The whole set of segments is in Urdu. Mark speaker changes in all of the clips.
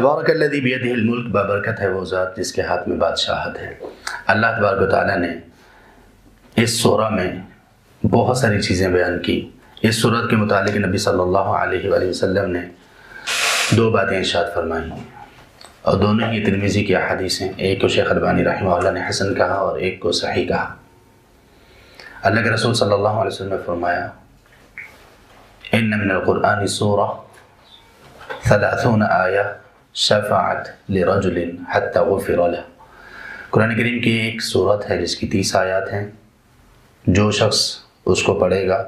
Speaker 1: تبارک الذی بیدہ الملک، بابرکت ہے وہ ذات جس کے ہاتھ میں بادشاہت ہے۔ اللہ تبارک و تعالیٰ نے اس سورہ میں بہت ساری چیزیں بیان کی۔ اس سورت کے متعلق نبی صلی اللہ علیہ وآلہ وسلم نے دو باتیں ارشاد فرمائی اور دونوں ہی ترمذی کی احادیث ہیں۔ ایک کو شیخ البانی رحمہ اللہ نے حسن کہا اور ایک کو صحیح کہا۔ اللہ کے رسول صلی اللہ علیہ وسلم نے فرمایا ان من القرآن سورہ 30 آیہ شفعت لرجل حتی غفر له۔ قرآن کریم کی ایک سورت ہے جس کی 30 آیات ہیں، جو شخص اس کو پڑھے گا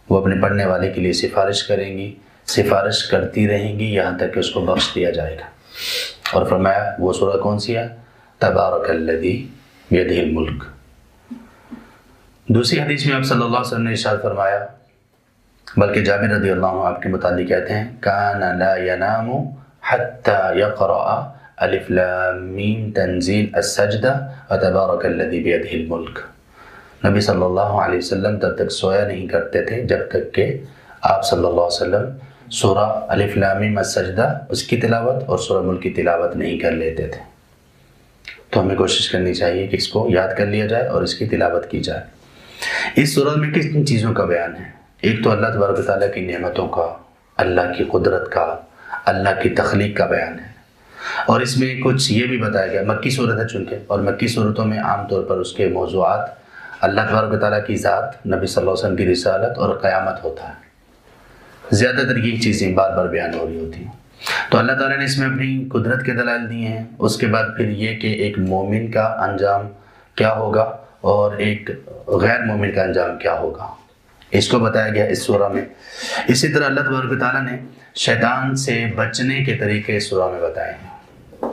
Speaker 1: وہ اپنے پڑھنے والے کے لیے سفارش کریں گی، سفارش کرتی رہیں گی یہاں تک کہ اس کو بخش دیا جائے گا۔ اور فرمایا وہ سورہ کون سی ہے؟ تبارک الذی بیدہ الملک۔ دوسری حدیث میں آپ صلی اللہ علیہ وسلم نے ارشاد فرمایا، بلکہ جابر رضی اللہ عنہ آپ کے متعلق کہتے ہیں کان لا ینام حتی یقرأ الف لام میم تنزیل السجدہ وتبارک الذی بیدہ الملک۔ نبی صلی اللہ علیہ وسلم تب تک سویا نہیں کرتے تھے جب تک کہ آپ صلی اللہ علیہ وسلم سورہ الف لام میم السجدہ اس کی تلاوت اور سورہ ملک کی تلاوت نہیں کر لیتے تھے۔ تو ہمیں کوشش کرنی چاہیے کہ اس کو یاد کر لیا جائے اور اس کی تلاوت کی جائے۔ اس سورہ میں کن چیزوں کا بیان ہے؟ ایک تو اللہ تبارک و تعالیٰ کی نعمتوں کا، اللہ کی قدرت کا، اللہ کی تخلیق کا بیان ہے، اور اس میں کچھ یہ بھی بتایا گیا، مکی صورت ہے چونکہ، اور مکی صورتوں میں عام طور پر اس کے موضوعات اللہ تبارک و تعالیٰ کی ذات، نبی صلی اللہ علیہ وسلم کی رسالت اور قیامت ہوتا ہے۔ زیادہ تر یہ چیزیں بار بار بیان ہو رہی ہوتی ہیں۔ تو اللہ تعالیٰ نے اس میں اپنی قدرت کے دلائل دیے ہیں، اس کے بعد پھر یہ کہ ایک مومن کا انجام کیا ہوگا اور ایک غیر مومن کا انجام کیا ہوگا، اس کو بتایا گیا اس سورہ میں۔ اسی طرح اللہ تبارک و تعالیٰ نے شیطان سے بچنے کے طریقے اس سورہ میں بتائے ہیں،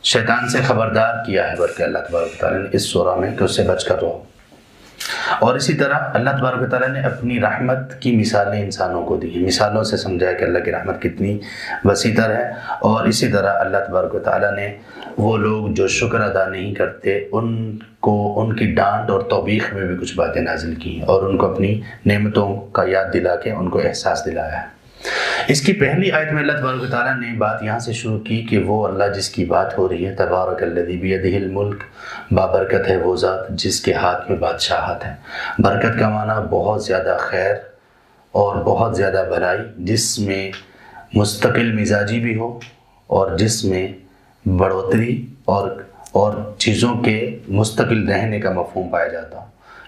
Speaker 1: شیطان سے خبردار کیا ہے بلکہ اللہ تبارک و تعالیٰ نے اس سورہ میں کہ اس سے بچ کر رہو۔ اور اسی طرح اللہ تبارک و تعالیٰ نے اپنی رحمت کی مثالیں انسانوں کو دی ہیں، مثالوں سے سمجھایا کہ اللہ کی رحمت کتنی وسیع تر ہے۔ اور اسی طرح اللہ تبارک و تعالیٰ نے وہ لوگ جو شکر ادا نہیں کرتے ان کو ان کی ڈانٹ اور توبیخ میں بھی کچھ باتیں نازل کی ہیں اور ان کو اپنی نعمتوں کا یاد دلا کے ان کو احساس دلایا ہے۔ اس کی پہلی آیت میں اللہ تبارک و تعالیٰ نے بات یہاں سے شروع کی کہ وہ اللہ جس کی بات ہو رہی ہے، تبارک الذی بیدہ الملک، بابرکت ہے وہ ذات جس کے ہاتھ میں بادشاہت ہے۔ برکت کا معنی بہت زیادہ خیر اور بہت زیادہ بھلائی، جس میں مستقل مزاجی بھی ہو اور جس میں بڑھوتری اور چیزوں کے مستقل رہنے کا مفہوم پایا جاتا ہو۔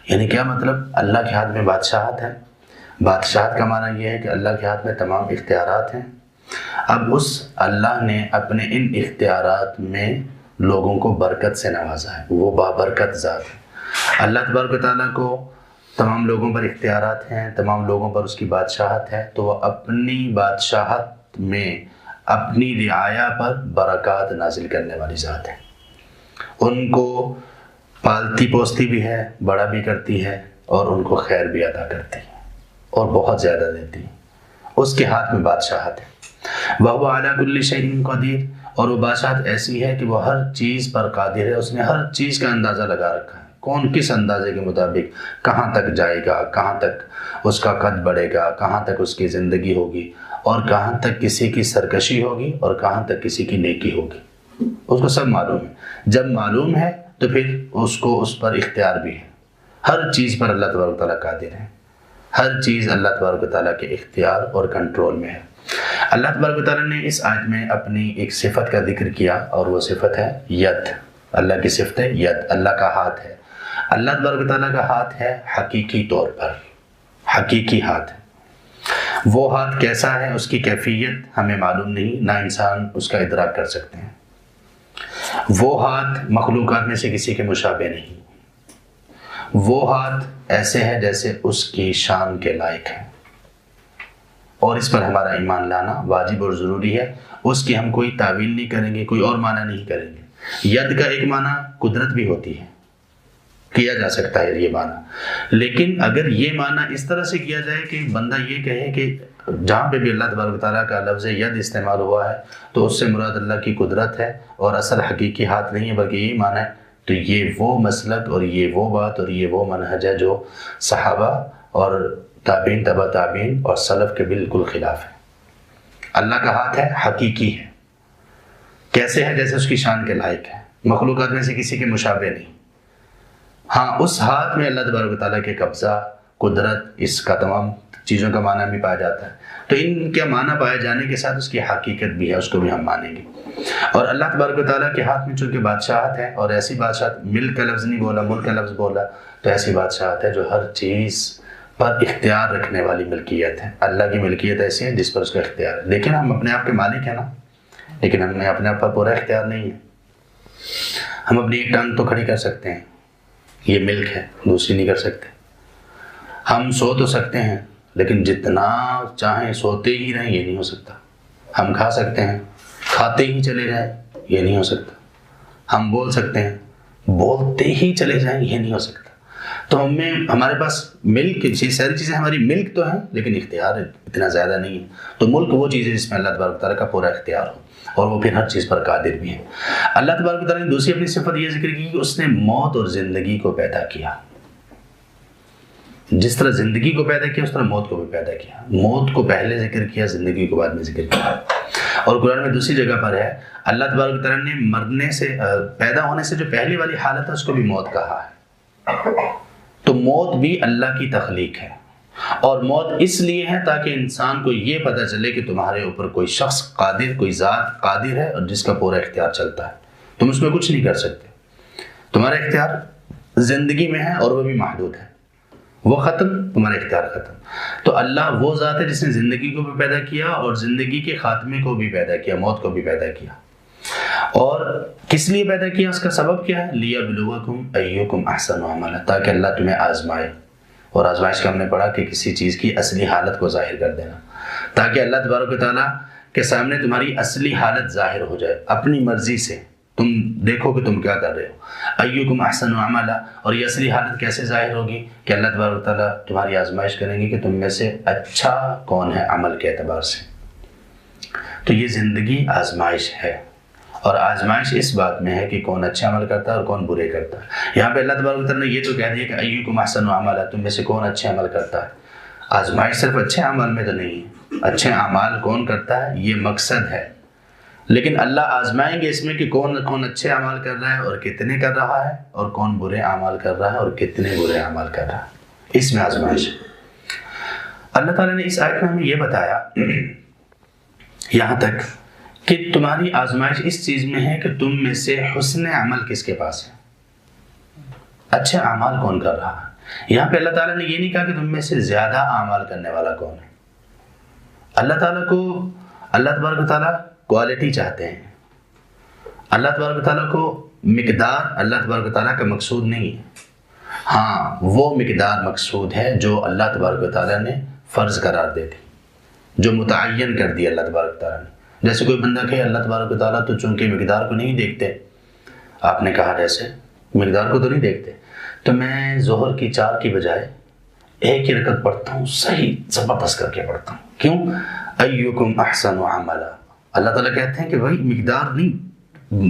Speaker 1: یعنی کیا مطلب؟ اللہ کے ہاتھ میں بادشاہت ہے۔ بادشاہت کا معنی یہ ہے کہ اللہ کے ہاتھ میں تمام اختیارات ہیں۔ اب اس اللہ نے اپنے ان اختیارات میں لوگوں کو برکت سے نوازا ہے، وہ بابرکت ذات ہے۔ اللہ تبارک و تعالیٰ کو تمام لوگوں پر اختیارات ہیں، تمام لوگوں پر اس کی بادشاہت ہے، تو وہ اپنی بادشاہت میں اپنی رعایا پر برکات نازل کرنے والی ذات ہے۔ ان کو پالتی پوستی بھی ہے، بڑا بھی کرتی ہے اور ان کو خیر بھی عطا کرتی ہے اور بہت زیادہ دیتی ہے۔ اس کے ہاتھ میں بادشاہت ہے۔ وَهُوَ عَلَى كُلِّ شَيْءٍ قَدِيرٌ، اور وہ بادشاہت ایسی ہے کہ وہ ہر چیز پر قادر ہے، اس نے ہر چیز کا اندازہ لگا رکھا ہے، کون کس اندازے کے مطابق کہاں تک جائے گا، کہاں تک اس کا قد بڑھے گا، کہاں تک اس کی زندگی ہوگی، اور کہاں تک کسی کی سرکشی ہوگی اور کہاں تک کسی کی نیکی ہوگی، اس کو سب معلوم ہے۔ جب معلوم ہے تو پھر اس کو اس پر اختیار بھی ہے۔ ہر چیز پر اللہ تبارک و تعالیٰ قادر ہے، ہر چیز اللہ تبارک و تعالیٰ کے اختیار اور کنٹرول میں ہے۔ اللہ تبارک و تعالیٰ نے اس آیت میں اپنی ایک صفت کا ذکر کیا اور وہ صفت ہے ید۔ اللہ کی صفت ہے ید، اللہ کا ہاتھ ہے۔ اللہ تبارک و تعالیٰ کا ہاتھ ہے حقیقی طور پر، حقیقی ہاتھ ہے۔ وہ ہاتھ کیسا ہے، اس کی کیفیت ہمیں معلوم نہیں، نہ انسان اس کا ادراک کر سکتے ہیں۔ وہ ہاتھ مخلوقات میں سے کسی کے مشابہ نہیں، وہ ہاتھ ایسے ہے جیسے اس کی شان کے لائق ہے، اور اس پر ہمارا ایمان لانا واجب اور ضروری ہے۔ اس کی ہم کوئی تعویل نہیں کریں گے، کوئی اور معنی نہیں کریں گے۔ ید کا ایک معنی قدرت بھی ہوتی ہے، کیا جا سکتا ہے یہ معنی، لیکن اگر یہ معنی اس طرح سے کیا جائے کہ بندہ یہ کہے کہ جہاں پہ بھی اللہ تبارک و تعالیٰ کا لفظ ید استعمال ہوا ہے تو اس سے مراد اللہ کی قدرت ہے اور اصل حقیقی ہاتھ نہیں ہے بلکہ یہی معنی ہے، تو یہ وہ مسلک اور یہ وہ بات اور یہ وہ منہج ہے جو صحابہ اور تابعین، تبع تابعین اور سلف کے بالکل خلاف ہے۔ اللہ کا ہاتھ ہے، حقیقی ہے، کیسے ہے؟ جیسے اس کی شان کے لائق ہے، مخلوقات میں سے کسی کے مشابہ نہیں۔ ہاں اس ہاتھ میں اللہ تبارک و تعالیٰ کے قبضہ، قدرت، اس کا تمام چیزوں کا معنی بھی پایا جاتا ہے، تو ان کے معنی پائے جانے کے ساتھ اس کی حقیقت بھی ہے، اس کو بھی ہم مانیں گے۔ اور اللہ تبارک و تعالیٰ کے ہاتھ میں چونکہ بادشاہت ہے، اور ایسی بادشاہت، ملک کا لفظ نہیں بولا، ملک کا لفظ بولا، تو ایسی بادشاہت ہے جو ہر چیز پر اختیار رکھنے والی ملکیت ہے۔ اللہ کی ملکیت ایسی ہے جس پر اس کا اختیار ہے، لیکن ہم اپنے آپ کے مالک ہیں نا، لیکن ہم نے اپنے آپ پر پورا اختیار نہیں ہے۔ ہم اپنی ایک ٹانگ تو کھڑی کر سکتے ہیں، یہ ملک ہے، دوسری نہیں کر سکتے۔ ہم سو تو سکتے ہیں، لیکن جتنا چاہیں سوتے ہی رہیں یہ نہیں ہو سکتا۔ ہم کھا سکتے ہیں، کھاتے ہی چلے جائیں، یہ نہیں ہو سکتا۔ ہم بول سکتے ہیں، بولتے ہی چلے جائیں، یہ نہیں ہو سکتا۔ تو ہمارے پاس ملک، ساری چیزیں ہماری ملک تو ہیں، لیکن اختیار اتنا زیادہ نہیں ہے۔ تو ملک وہ چیز ہے جس میں اللہ تبارک و تعالیٰ کا پورا اختیار ہو، اور وہ پھر ہر چیز پر قادر بھی ہے۔ اللہ تبارک و تعالیٰ نے دوسری اپنی صفت یہ ذکر کی کہ اس نے موت اور زندگی کو پیدا کیا۔ جس طرح زندگی کو پیدا کیا، اس طرح موت کو بھی پیدا کیا۔ موت کو پہلے ذکر کیا، زندگی کو بعد میں ذکر کیا۔ اور قرآن میں دوسری جگہ پر ہے، اللہ تبارک و تعالیٰ نے مرنے سے، پیدا ہونے سے جو پہلی والی حالت ہے اس کو بھی موت کہا ہے۔ تو موت بھی اللہ کی تخلیق ہے، اور موت اس لیے ہے تاکہ انسان کو یہ پتہ چلے کہ تمہارے اوپر کوئی شخص قادر، کوئی ذات قادر ہے، اور جس کا پورا اختیار چلتا ہے، تم اس میں کچھ نہیں کر سکتے۔ تمہارا اختیار زندگی میں ہے، اور وہ بھی محدود ہے، وہ ختم، تمہارا اختیار ختم۔ تو اللہ وہ ذات ہے جس نے زندگی کو بھی پیدا کیا، اور زندگی کے خاتمے کو بھی پیدا کیا، موت کو بھی پیدا کیا۔ اور کس لیے پیدا کیا؟ اس کا سبب کیا ہے؟ لِيَبْلُوَكُمْ أَيُّكُمْ أَحْسَنُ عَمَلًا، تاکہ اللہ تمہیں آزمائے۔ اور آزمائش کا ہم نے پڑھا کہ کسی چیز کی اصلی حالت کو ظاہر کر دینا، تاکہ اللہ تبارک و تعالیٰ کے سامنے تمہاری اصلی حالت ظاہر ہو جائے، اپنی مرضی سے تم دیکھو کہ تم کیا کر رہے ہو۔ ایُّکُمْ أَحْسَنُ عَمَلًا، اور یہ اصلی حالت کیسے ظاہر ہوگی؟ کہ اللہ تبارک و تعالیٰ تمہاری آزمائش کریں گے کہ تم میں سے اچھا کون ہے عمل کے اعتبار سے۔ تو یہ زندگی آزمائش ہے، اور آزمائش اس بات میں ہے کہ کون اچھے عمل کرتا ہے اور کون برے کرتا ہے۔ یہاں پہ اللہ تبارک و تعالیٰ نے یہ تو کہہ دیا کہ ایُّکُمْ أَحْسَنُ عَمَلًا، تم میں سے کون اچھے عمل کرتا ہے۔ آزمائش صرف اچھے عمل میں تو نہیں ہے، اچھے اعمال کون کرتا ہے یہ مقصد ہے، لیکن اللہ آزمائیں گے اس میں کہ کون اچھے اعمال کر رہا ہے اور کتنے کر رہا ہے، اور کون برے اعمال کر رہا ہے اور کتنے برے اعمال کر رہا ہے، اس میں آزمائش ہے۔ اللہ تعالیٰ نے اس آیت میں ہمیں یہ بتایا یہاں تک کہ تمہاری آزمائش اس چیز میں ہے کہ تم میں سے حسن عمل کس کے پاس ہے، اچھے اعمال کون کر رہا ہے۔ یہاں پہ اللہ تعالیٰ نے یہ نہیں کہا کہ تم میں سے زیادہ اعمال کرنے والا کون ہے۔ اللہ تعالیٰ کو، اللہ تبارک و تعالیٰ کوالٹی چاہتے ہیں، اللہ تبارک و تعالیٰ کو مقدار اللہ تبارک و تعالیٰ کا مقصود نہیں ہے۔ ہاں وہ مقدار مقصود ہے جو اللہ تبارک و تعالیٰ نے فرض قرار دے دی، جو متعین کر دی اللہ تبارک و تعالیٰ نے۔ جیسے کوئی بندہ کہے اللہ تبارک و تعالیٰ تو چونکہ مقدار کو نہیں دیکھتے، آپ نے کہا جیسے مقدار کو تو نہیں دیکھتے، تو میں ظہر کی 4 کی بجائے 1 ہی رکعت پڑھتا ہوں، صحیح زبردست کر کے پڑھتا ہوں۔ کیوں؟ ایُّکُمْ أَحْسَنُ عَمَلًا، اللہ تعالیٰ کہتے ہیں کہ بھائی مقدار نہیں،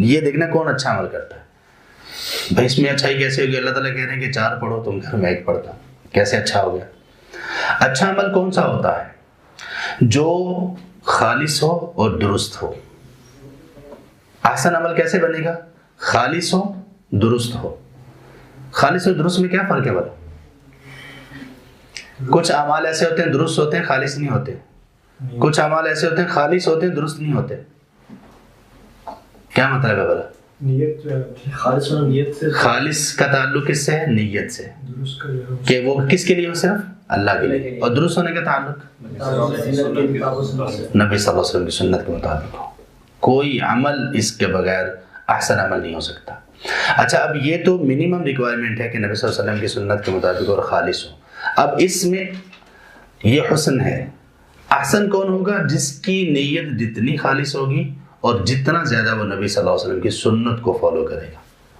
Speaker 1: یہ دیکھنا کون اچھا عمل کرتا ہے۔ بھائی اس میں اچھائی کیسے ہوگی؟ اللہ تعالیٰ کہہ رہے ہیں کہ 4 پڑھو، تم گھر میں 1 پڑھتا ہوں، کیسے اچھا ہو گیا؟ اچھا عمل کون سا ہوتا ہے؟ جو خالص ہو اور درست ہو۔ احسن عمل کیسے بنے گا؟ خالص ہو، درست ہو۔ خالص اور درست میں کیا فرق ہے بھلا؟ کچھ اعمال ایسے ہوتے ہیں درست ہوتے ہیں، خالص نہیں ہوتے۔ کچھ اعمال ایسے ہوتے ہیں خالص ہوتے ہیں، درست نہیں ہوتے۔ کیا مطلب ہے بھلا؟
Speaker 2: نیت، خالص ہونا نیت سے،
Speaker 1: خالص کا تعلق کس سے ہے؟ نیت سے، کہ وہ کس کے لیے ہو؟ صرف اللہ کے لیے۔ اور درست ہونے کا تعلق نبی صلی اللہ علیہ وسلم کی سنت کے مطابق ہو۔ کوئی عمل اس کے بغیر احسن عمل نہیں ہو سکتا۔ اچھا، اب یہ تو منیمم ریکوائرمنٹ ہے کہ نبی صلی اللہ علیہ وسلم کی سنت کے مطابق اور خالص ہو۔ اب اس میں یہ حسن ہے۔ احسن کون ہوگا؟ جس کی نیت جتنی خالص ہوگی اور جتنا زیادہ وہ نبی صلی اللہ علیہ وسلم کی سنت کو فالو کرے گا،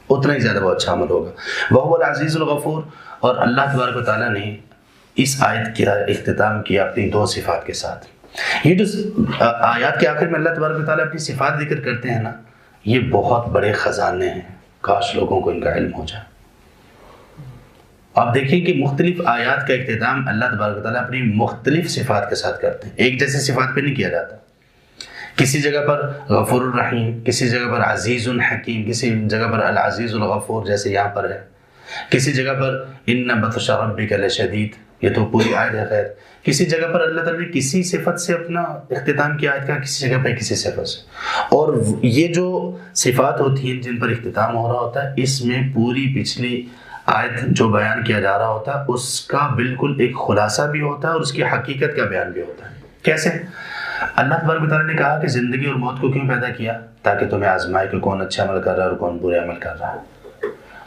Speaker 1: اتنا ہی زیادہ وہ اچھا عمل ہوگا۔ وَهُوَ الْعَزِيزُ الْغَفُورُ۔ اور اللہ تبارک و تعالیٰ نے اس آیت کا اختتام کیا اپنی 2 صفات کے ساتھ۔ یہ جو آیات کے آخر میں اللہ تبارک و تعالیٰ اپنی صفات ذکر کرتے ہیں نا، یہ بہت بڑے خزانے ہیں، کاش لوگوں کو ان کا علم ہو جائے۔ آپ دیکھیں کہ مختلف آیات کا اختتام اللہ تبارک و تعالیٰ اپنی مختلف صفات کے ساتھ کرتے ہیں، ایک جیسے صفات پہ نہیں کیا جاتا کسی جگہ پر غفور الرحیم، کسی جگہ پر عزیز الحکیم، کسی جگہ پر العزیز الغفور جیسے یہاں پر ہے، کسی جگہ پر ان بطش ربک لشدید، یہ تو پوری آیت ہے خیر. کسی جگہ پر اللہ تعالیٰ نے کسی صفت سے اپنا اختتام کیا آیت کا، کسی جگہ پہ کسی صفت سے. اور یہ جو صفات ہوتی ہیں جن پر اختتام ہو رہا ہوتا ہے، اس میں پوری پچھلی آیت جو بیان کیا جا رہا ہوتا ہے اس کا بالکل ایک خلاصہ بھی ہوتا ہے اور اس کی حقیقت کا بیان بھی ہوتا ہے. کیسے؟ اللہ تبارک و تعالیٰ نے کہا کہ زندگی اور موت کو کیوں پیدا کیا؟ تاکہ تمہیں آزمائے کہ کون اچھا عمل کر رہا ہے اور کون برے عمل کر رہا ہے.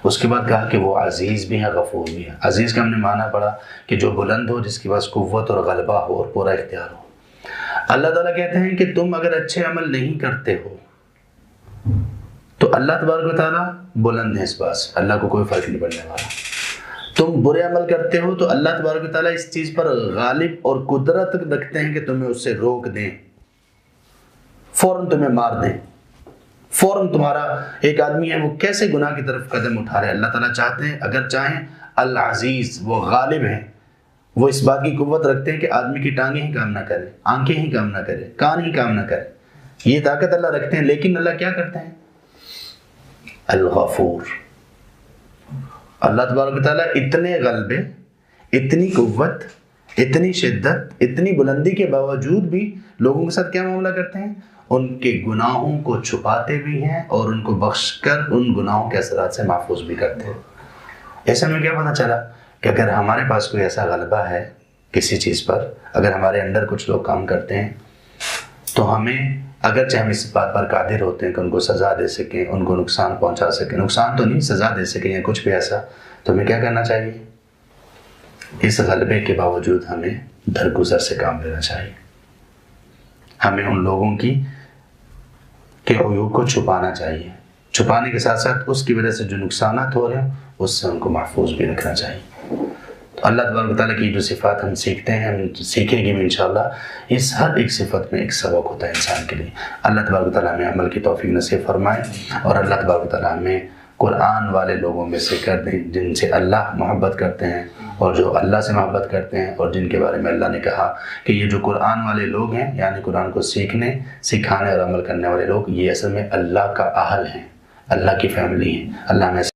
Speaker 1: اس کے بعد کہا کہ وہ عزیز بھی ہے، غفور بھی ہے. عزیز کا ہم نے معنی پڑھا کہ جو بلند ہو، جس کے پاس قوت اور غلبہ ہو اور پورا اختیار ہو. اللہ تعالیٰ کہتے ہیں کہ تم اگر اچھے عمل نہیں کرتے ہو تو اللہ تبارک و تعالیٰ بلند ہے، اس بات سے اللہ کو کوئی فرق نہیں پڑنے والا. تم برے عمل کرتے ہو تو اللہ تبارک و تعالیٰ اس چیز پر غالب اور قدرت رکھتے ہیں کہ تمہیں اس سے روک دیں، فوراً تمہیں مار دیں. فوراً تمہارا ایک آدمی ہے وہ کیسے گناہ کی طرف قدم اٹھا رہے، اللہ تعالیٰ چاہتے ہیں، اگر چاہیں العزیز، وہ غالب ہیں، وہ اس بات کی قوت رکھتے ہیں کہ آدمی کی ٹانگیں ہی کام نہ کرے، آنکھیں ہی کام نہ کرے، کان ہی کام نہ کرے. یہ طاقت اللہ رکھتے ہیں. لیکن اللہ کیا کرتے ہیں؟ الغفور. اللہ تبارک و تعالیٰ اتنے غلبے، اتنی قوت، اتنی شدت، اتنی بلندی کے باوجود بھی لوگوں کے ساتھ کیا معاملہ کرتے ہیں؟ ان کے گناہوں کو چھپاتے بھی ہیں اور ان کو بخش کر ان گناہوں کے اثرات سے محفوظ بھی کرتے ہیں. ایسے میں کیا پتہ چلا کہ اگر ہمارے پاس کوئی ایسا غلبہ ہے کسی چیز پر، اگر ہمارے اندر کچھ لوگ کام کرتے ہیں تو ہمیں، اگرچہ ہم اس بات پر قادر ہوتے ہیں کہ ان کو سزا دے سکیں، ان کو نقصان پہنچا سکیں، نقصان تو نہیں، سزا دے سکیں یا کچھ بھی ایسا، تو ہمیں کیا کرنا چاہیے؟ اس غلبے کے باوجود ہمیں درگزر سے کام لینا چاہیے. ہمیں ان لوگوں کے عیوب کو چھپانا چاہیے، چھپانے کے ساتھ ساتھ اس کی وجہ سے جو نقصانات ہو رہے ہیں اس سے ان کو محفوظ بھی رکھنا چاہیے. تو اللہ تبارک و تعالیٰ کی جو صفات ہم سیکھتے ہیں، ہم سیکھیں گے بھی انشاءاللہ. اس ہر ایک صفت میں ایک سبق ہوتا ہے انسان کے لیے. اللہ تبارک و تعالیٰ ہمیں عمل کی توفیق نصیب فرمائے اور اللہ تبارک و تعالیٰ ہمیں قرآن والے لوگوں میں سے کر دیں جن سے اللہ محبت کرتے ہیں اور جو اللہ سے محبت کرتے ہیں، اور جن کے بارے میں اللہ نے کہا کہ یہ جو قرآن والے لوگ ہیں، یعنی قرآن کو سیکھنے، سکھانے اور عمل کرنے والے لوگ، یہ اصل میں اللہ کا اہل ہیں، اللہ کی فیملی ہیں. اللہ میں